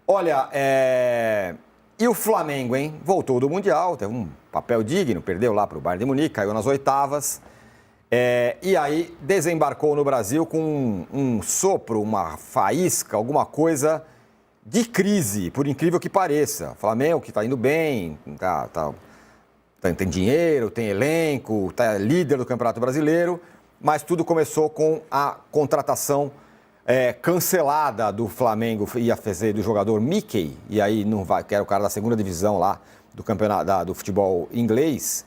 Olha, e o Flamengo, hein? Voltou do Mundial, teve um papel digno, perdeu lá para o Bayern de Munique, caiu nas oitavas. E aí desembarcou no Brasil com um sopro, uma faísca, alguma coisa de crise, por incrível que pareça. Flamengo que está indo bem, tem dinheiro, tem elenco, está líder do Campeonato Brasileiro, mas tudo começou com a contratação cancelada do Flamengo, ia fazer do jogador Mickey, e aí não vai, que era o cara da segunda divisão lá do campeonato do futebol inglês,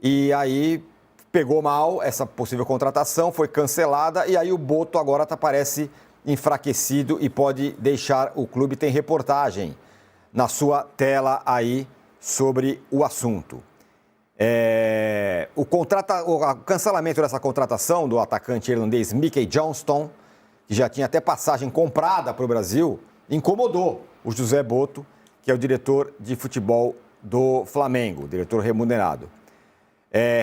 e aí pegou mal essa possível contratação, foi cancelada, e aí o Boto agora parece enfraquecido e pode deixar o clube. Tem reportagem na sua tela aí sobre o assunto. O cancelamento dessa contratação do atacante irlandês Mickey Johnston, que já tinha até passagem comprada para o Brasil, incomodou o José Boto, que é o diretor de futebol do Flamengo, diretor remunerado.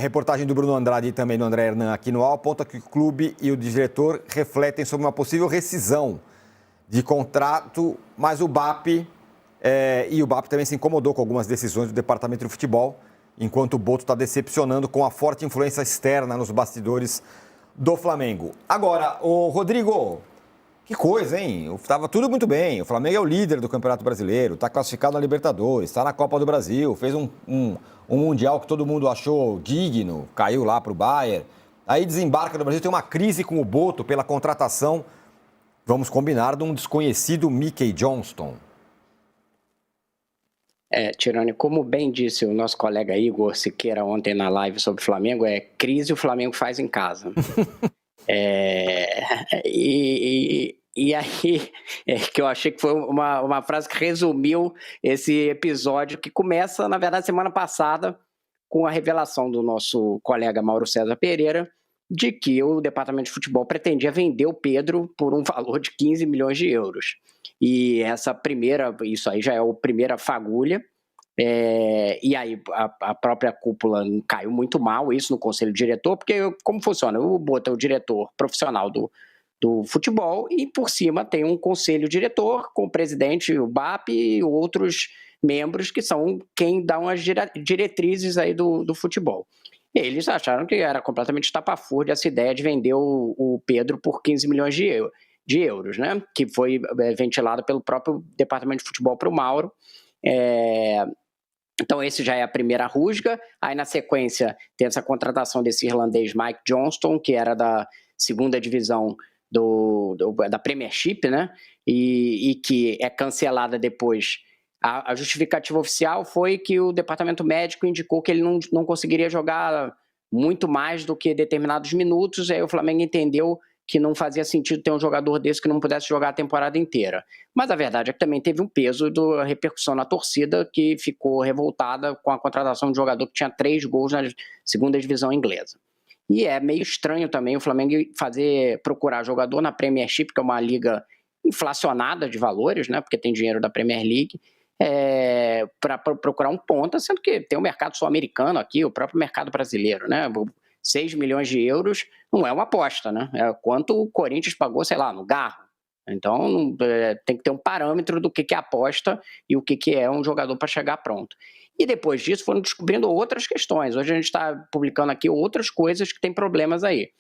Reportagem do Bruno Andrade e também do André Hernan aqui no UOL aponta que o clube e o diretor refletem sobre uma possível rescisão de contrato, mas o BAP também se incomodou com algumas decisões do departamento de futebol, enquanto o Boto está decepcionando com a forte influência externa nos bastidores do Flamengo. Agora, o Rodrigo, que coisa, hein? Estava tudo muito bem. O Flamengo é o líder do Campeonato Brasileiro, está classificado na Libertadores, está na Copa do Brasil, fez um Mundial que todo mundo achou digno, caiu lá para o Bayern. Aí desembarca no Brasil, tem uma crise com o Boto pela contratação, vamos combinar, de um desconhecido Mickey Johnston. Tirone, como bem disse o nosso colega Igor Siqueira ontem na live sobre o Flamengo, crise o Flamengo faz em casa. E aí, que eu achei que foi uma frase que resumiu esse episódio, que começa, na verdade, semana passada, com a revelação do nosso colega Mauro César Pereira, de que o departamento de futebol pretendia vender o Pedro por um valor de 15 milhões de euros. E isso aí já é a primeira fagulha, e aí a própria cúpula caiu muito mal isso no conselho diretor, porque como funciona? O Boto é o diretor profissional do futebol e por cima tem um conselho diretor com o presidente, o BAP e outros membros que são quem dão as diretrizes aí do futebol. Eles acharam que era completamente estapafúrdia essa ideia de vender o Pedro por 15 milhões de euros, né? Que foi ventilado pelo próprio departamento de futebol para o Mauro. Então, esse já é a primeira rusga. Aí, na sequência, tem essa contratação desse irlandês Mike Johnston, que era da segunda divisão da Premiership, né? E que é cancelada depois. A justificativa oficial foi que o departamento médico indicou que ele não conseguiria jogar muito mais do que determinados minutos, aí o Flamengo entendeu que não fazia sentido ter um jogador desse que não pudesse jogar a temporada inteira. Mas a verdade é que também teve um peso da repercussão na torcida, que ficou revoltada com a contratação de um jogador que tinha 3 gols na segunda divisão inglesa. E é meio estranho também o Flamengo procurar jogador na Premiership, que é uma liga inflacionada de valores, né, porque tem dinheiro da Premier League, para procurar um ponta, sendo que tem o mercado sul-americano aqui, o próprio mercado brasileiro, né? 6 milhões de euros não é uma aposta, né? É quanto o Corinthians pagou, sei lá, no Garro. Então, tem que ter um parâmetro do que é aposta e o que é um jogador para chegar pronto. E depois disso foram descobrindo outras questões. Hoje a gente está publicando aqui outras coisas que tem problemas aí.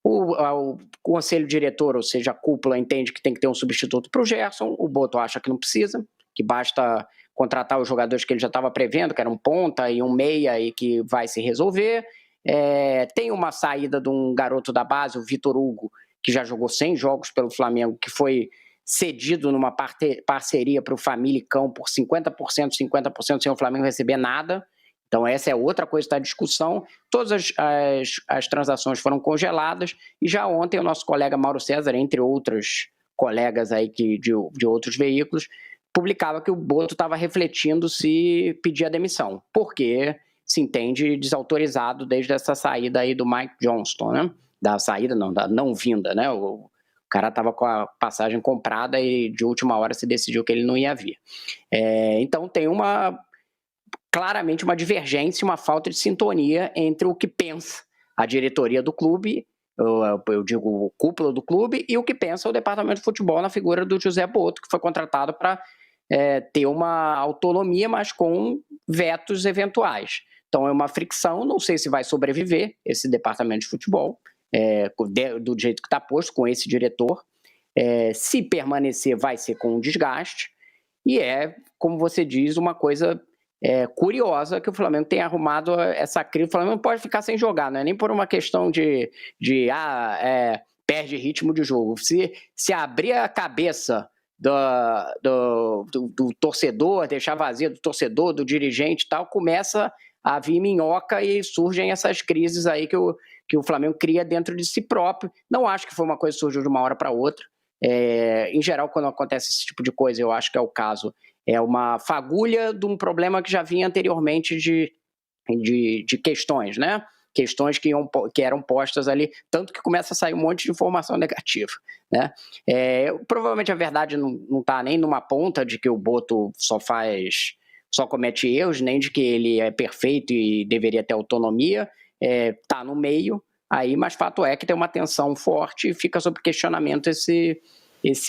O conselho diretor, ou seja, a cúpula, entende que tem que ter um substituto para o Gerson, o Boto acha que não precisa, que basta contratar os jogadores que ele já estava prevendo, que era um ponta e um meia, e que vai se resolver. Tem uma saída de um garoto da base, o Vitor Hugo, que já jogou 100 jogos pelo Flamengo, que foi cedido numa parceria para o Famalicão por 50%, sem o Flamengo receber nada. Então essa é outra coisa que está em discussão. Todas as transações foram congeladas e já ontem o nosso colega Mauro César, entre outros colegas aí de outros veículos, publicava que o Boto estava refletindo se pedir a demissão, porque se entende desautorizado desde essa saída aí do Mike Johnston, né? Da saída não, da não vinda, né? O cara estava com a passagem comprada e de última hora se decidiu que ele não ia vir. Então tem claramente uma divergência, uma falta de sintonia entre o que pensa a diretoria do clube, eu digo cúpula do clube, e o que pensa o departamento de futebol na figura do José Boto, que foi contratado para ter uma autonomia, mas com vetos eventuais. Então é uma fricção, não sei se vai sobreviver esse departamento de futebol, do jeito que está posto, com esse diretor. Se permanecer, vai ser com um desgaste, e como você diz, uma coisa curiosa que o Flamengo tem arrumado essa crise. O Flamengo não pode ficar sem jogar, não é nem por uma questão de perde ritmo de jogo. Se abrir a cabeça do torcedor, deixar vazia do torcedor, do dirigente e tal, começa a vir minhoca e surgem essas crises aí que o Flamengo cria dentro de si próprio. Não acho que foi uma coisa que surgiu de uma hora para outra. Em geral, quando acontece esse tipo de coisa, eu acho que é o caso, é uma fagulha de um problema que já vinha anteriormente de questões, né? Questões que eram postas ali, tanto que começa a sair um monte de informação negativa, né? Provavelmente a verdade não está nem numa ponta de que o Boto só comete erros, nem de que ele é perfeito e deveria ter autonomia, está no meio aí, mas fato é que tem uma tensão forte e fica sob questionamento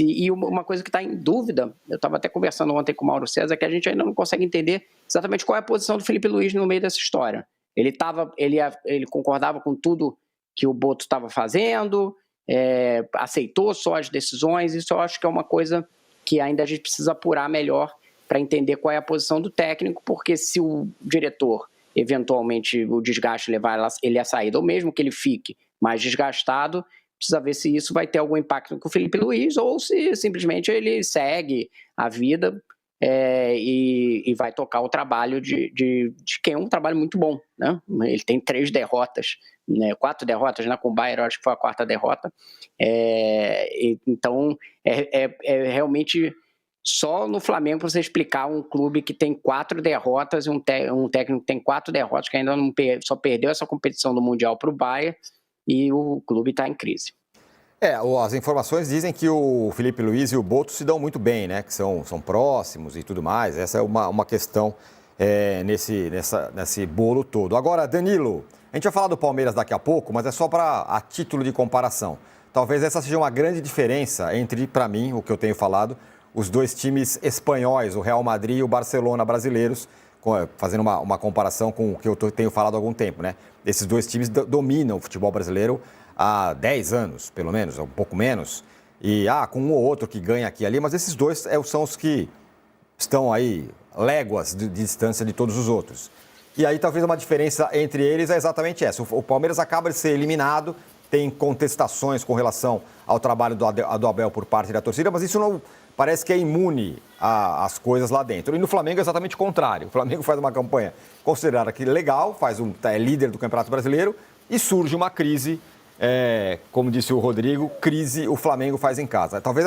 e uma coisa que está em dúvida, eu estava até conversando ontem com o Mauro César, que a gente ainda não consegue entender exatamente qual é a posição do Felipe Luiz no meio dessa história. Ele concordava com tudo que o Boto estava fazendo, aceitou só as decisões. Isso eu acho que é uma coisa que ainda a gente precisa apurar melhor para entender qual é a posição do técnico, porque se o diretor, eventualmente, o desgaste levar ele à saída, ou mesmo que ele fique mais desgastado, precisa ver se isso vai ter algum impacto com o Felipe Luiz ou se simplesmente ele segue a vida e vai tocar o trabalho de quem é um trabalho muito bom, né? Ele tem 3 derrotas, né? 4 derrotas, né? Com o Bayern, acho que foi a 4ª derrota. Então, realmente só no Flamengo para você explicar um clube que tem 4 derrotas e um técnico que tem 4 derrotas, que ainda só perdeu essa competição do Mundial para o Bayern, e o clube está em crise. As informações dizem que o Felipe Luiz e o Boto se dão muito bem, né? Que são próximos e tudo mais. Essa é uma questão nesse bolo todo. Agora, Danilo, a gente vai falar do Palmeiras daqui a pouco, mas é só a título de comparação. Talvez essa seja uma grande diferença entre, para mim, o que eu tenho falado, os 2 times espanhóis, o Real Madrid e o Barcelona brasileiros, fazendo uma comparação com o que eu tenho falado há algum tempo, né? Esses 2 times dominam o futebol brasileiro há 10 anos, pelo menos, um pouco menos, e com um ou outro que ganha aqui e ali, mas esses 2 são os que estão aí léguas de distância de todos os outros. E aí talvez uma diferença entre eles é exatamente essa. O Palmeiras acaba de ser eliminado, tem contestações com relação ao trabalho do Abel por parte da torcida, mas isso não parece que é imune às coisas lá dentro. E no Flamengo é exatamente o contrário. O Flamengo faz uma campanha considerada que legal, é líder do Campeonato Brasileiro e surge uma crise, como disse o Rodrigo, crise o Flamengo faz em casa. Talvez